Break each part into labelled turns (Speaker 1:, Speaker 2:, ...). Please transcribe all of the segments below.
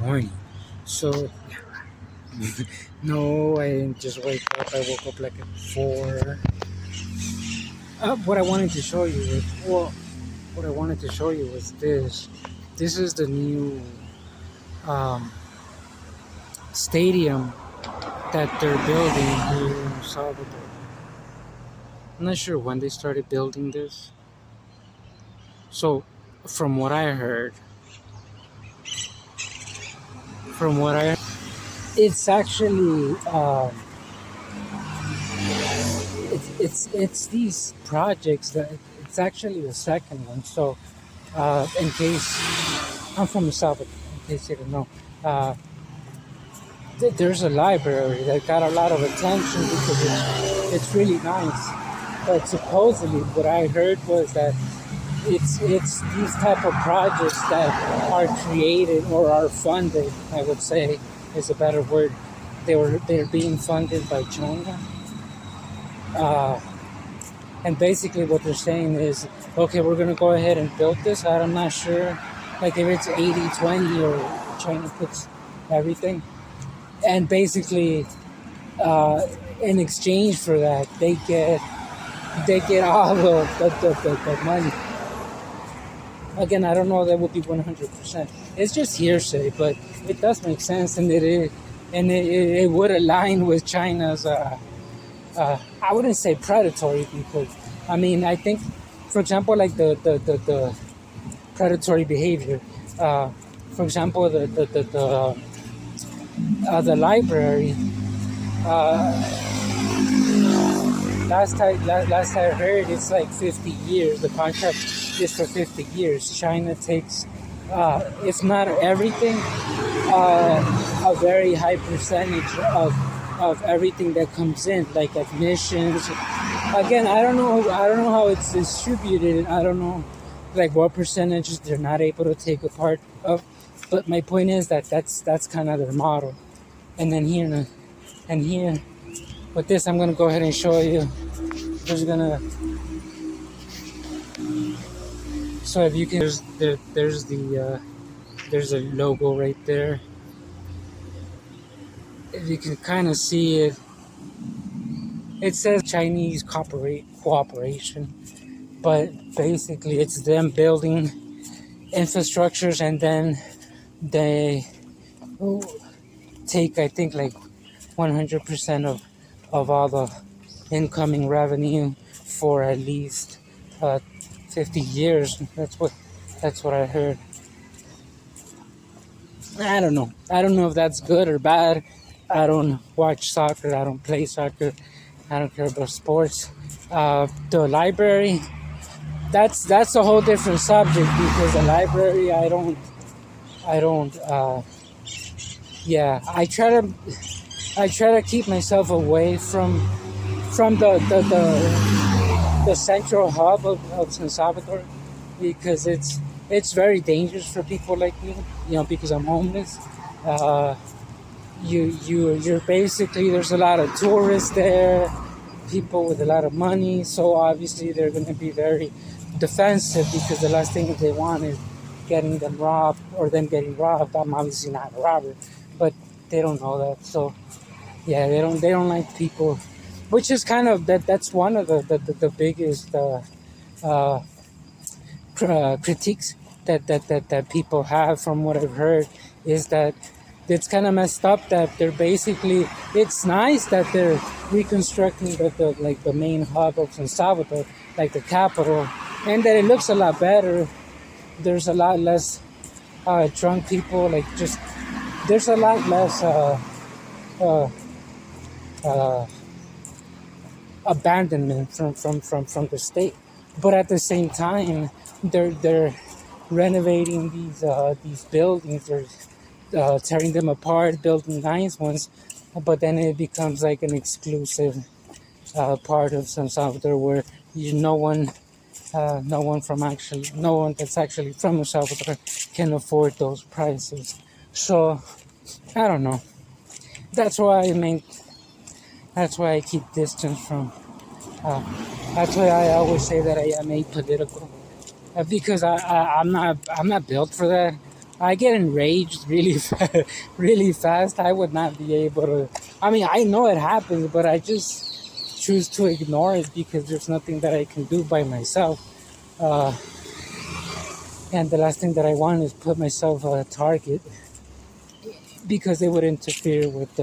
Speaker 1: morning. So, no, I didn't just wake up. I woke up like at 4. What I wanted to show you was, what I wanted to show you was this. This is the new um, stadium that they're building here in El Salvador. I'm not sure when they started building this. So, from what I heard, from what I, it's actually it's these projects that it's actually the second one. So, in case I'm from the South, in case you don't know, uh, there's a library that got a lot of attention because it's really nice. But supposedly, what I heard was that it's these type of projects that are created or are funded. I would say is a better word. They're being funded by China. Uh, And basically what they're saying is, okay, we're going to go ahead and build this. I'm not sure, like if it's 80-20 or China puts everything. And basically, in exchange for that, they get all the money. Again, I don't know that would be 100%. It's just hearsay, but it does make sense, and it would align with China's. I wouldn't say predatory because, I mean, I think, for example, like the predatory behavior. For example, the library. Last I heard, it's like 50 years. The contract is for 50 years. China takes, if not everything, a very high percentage of everything that comes in, like admissions. Again, I don't know how it's distributed. I don't know like what percentages they're not able to take a part of. But my point is that that's kind of their model. And then here with this, I'm gonna go ahead and show you. So if you can, there's a logo right there. If you can kind of see it, it says Chinese cooperation, but basically it's them building infrastructures, and then they take, I think, like 100% of all the incoming revenue for at least 50 years. That's what I heard. I don't know. I don't know if that's good or bad. I don't watch soccer. I don't play soccer. I don't care about sports. The library, that's a whole different subject because the library, I don't. Yeah, I try to keep myself away from the central hub of San Salvador because it's very dangerous for people like me. Because I'm homeless. You're basically, there's a lot of tourists there, people with a lot of money, so obviously they're going to be very defensive because the last thing that they want is getting them robbed or them getting robbed. I'm obviously not a robber, but they don't know that. So yeah, they don't like people, which is kind of that's one of the biggest critiques that people have, from what I've heard, is that it's kind of messed up that they're basically, it's nice that they're reconstructing the main hub of San Salvador, like the capital, and that it looks a lot better. There's a lot less drunk people, there's a lot less abandonment from the state. But at the same time, they're renovating these buildings. They're tearing them apart, building nice ones, but then it becomes like an exclusive part of San Salvador where no one that's actually from El Salvador can afford those prices. So I don't know. That's why I keep distance from. That's why I always say that I am apolitical, because I'm not built for that. I get enraged really really fast. I would not be able to. I mean, I know it happens, but I just choose to ignore it because there's nothing that I can do by myself. Uh, and the last thing that I want is put myself a target because it would interfere with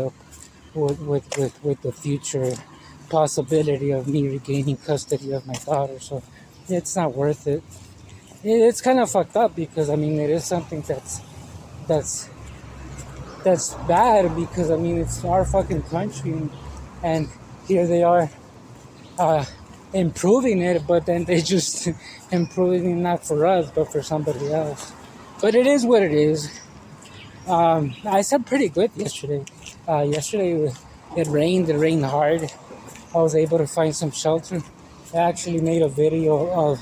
Speaker 1: with the future possibility of me regaining custody of my daughter. So it's not worth it. It's kind of fucked up because I mean it is something that's that's bad because I mean it's our fucking country and here they are uh, improving it, but then they just improving it not for us but for somebody else. But it is what it is. I slept pretty good yesterday. Yesterday it rained. It rained hard. I was able to find some shelter. I actually made a video of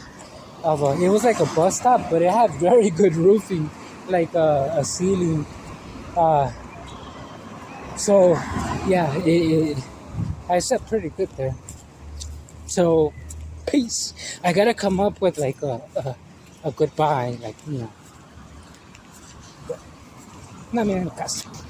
Speaker 1: it was like a bus stop, but it had very good roofing, like a ceiling. Uh, so yeah, I slept pretty good there. So peace. I gotta come up with like a goodbye, like you know. No me hagan caso.